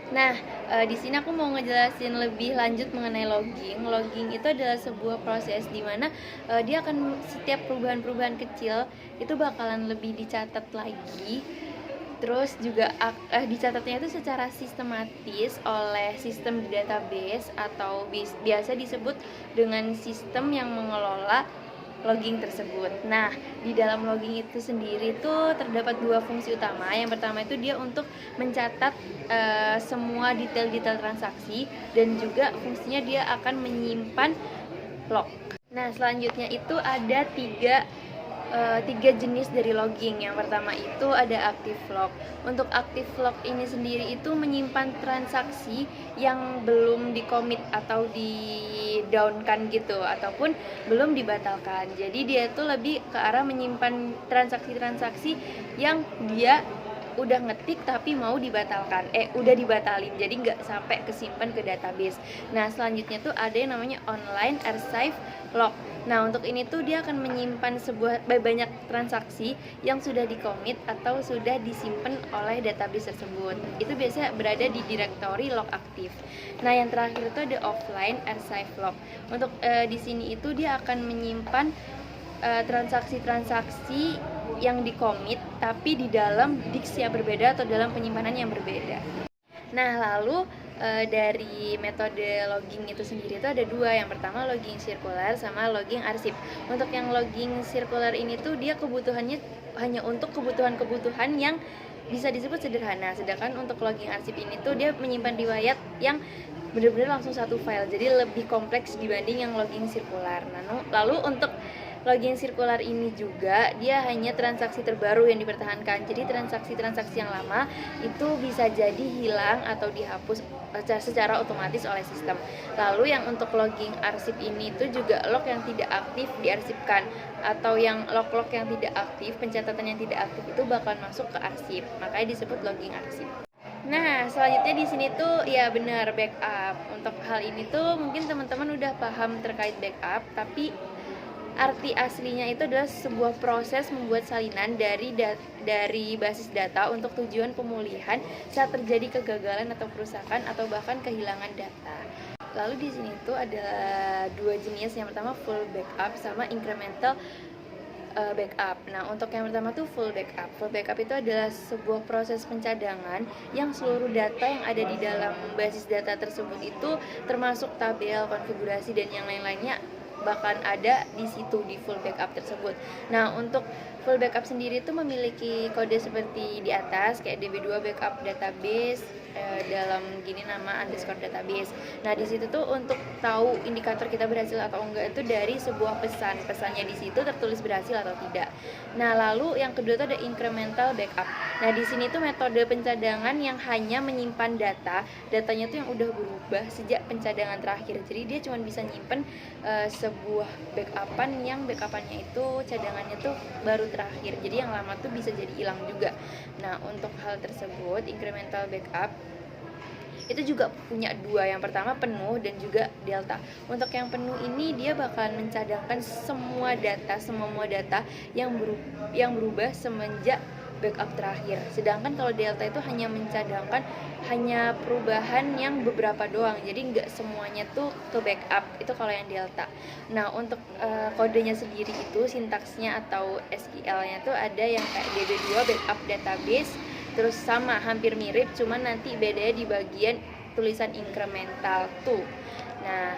Nah, di sini aku mau ngejelasin lebih lanjut mengenai logging. Logging itu adalah sebuah proses di mana dia akan setiap perubahan-perubahan kecil itu bakalan lebih dicatat lagi. Terus juga dicatatnya itu secara sistematis oleh sistem di database atau biasa disebut dengan sistem yang mengelola logging tersebut. Nah, di dalam logging itu sendiri tuh terdapat dua fungsi utama. Yang pertama itu dia untuk mencatat semua detail-detail transaksi, dan juga fungsinya dia akan menyimpan log. Nah, selanjutnya itu ada tiga jenis dari logging. Yang pertama itu ada active log. Untuk active log ini sendiri itu menyimpan transaksi yang belum di-commit atau di-down-kan gitu, ataupun belum dibatalkan. Jadi dia itu lebih ke arah menyimpan transaksi-transaksi yang dia udah ngetik tapi mau dibatalkan, udah dibatalin, jadi nggak sampai kesimpan ke database. Nah, selanjutnya tuh ada yang namanya online archive log. Nah, untuk ini tuh dia akan menyimpan banyak transaksi yang sudah di-commit atau sudah disimpan oleh database tersebut. Itu biasanya berada di direktori log aktif. Nah, yang terakhir itu ada offline archive log. Untuk di sini itu dia akan menyimpan transaksi-transaksi yang di-commit tapi di dalam disk yang berbeda atau dalam penyimpanan yang berbeda. Nah, lalu dari metode logging itu sendiri itu ada dua. Yang pertama logging sirkular sama logging arsip. Untuk yang logging sirkular ini tuh dia kebutuhannya hanya untuk kebutuhan-kebutuhan yang bisa disebut sederhana. Sedangkan untuk logging arsip ini tuh dia menyimpan riwayat yang benar-benar langsung satu file. Jadi lebih kompleks dibanding yang logging sirkular. Nah, lalu untuk logging sirkular ini juga dia hanya transaksi terbaru yang dipertahankan. Jadi transaksi-transaksi yang lama itu bisa jadi hilang atau dihapus secara otomatis oleh sistem. Lalu yang untuk logging arsip ini itu juga log yang tidak aktif diarsipkan, atau yang log-log yang tidak aktif, pencatatan yang tidak aktif itu bakal masuk ke arsip. Makanya disebut logging arsip. Nah, selanjutnya di sini tuh ya benar, backup. Untuk hal ini tuh mungkin teman-teman udah paham terkait backup, tapi arti aslinya itu adalah sebuah proses membuat salinan dari basis data untuk tujuan pemulihan saat terjadi kegagalan atau kerusakan atau bahkan kehilangan data. Lalu di sini tuh ada dua jenis. Yang pertama full backup sama incremental backup. Nah, untuk yang pertama tuh full backup. Full backup itu adalah sebuah proses pencadangan yang seluruh data yang ada di dalam basis data tersebut itu termasuk tabel, konfigurasi, dan yang lain-lainnya bahkan ada di situ di full backup tersebut. Nah, untuk full backup sendiri itu memiliki kode seperti di atas kayak DB2 backup database dalam gini nama underscore database. Nah, di situ tuh untuk tahu indikator kita berhasil atau enggak itu dari sebuah pesannya di situ tertulis berhasil atau tidak. Nah, lalu yang kedua itu ada incremental backup. Nah, di sini tuh metode pencadangan yang hanya menyimpan datanya tuh yang udah berubah sejak pencadangan terakhir. Jadi dia cuma bisa nyimpen sebuah backupannya itu cadangannya tuh baru terakhir. Jadi yang lama tuh bisa jadi hilang juga. Nah, untuk hal tersebut incremental backup itu juga punya dua. Yang pertama penuh dan juga delta. Untuk yang penuh ini dia bakalan mencadangkan semua data yang berubah semenjak backup terakhir. Sedangkan kalau delta itu hanya mencadangkan hanya perubahan yang beberapa doang. Jadi nggak semuanya tuh ke backup. Itu kalau yang delta. Nah, untuk kodenya sendiri itu sintaksnya atau SQL-nya tuh ada yang kayak DB2 backup database. Terus sama, hampir mirip, cuman nanti bedanya di bagian tulisan incremental tuh. Nah,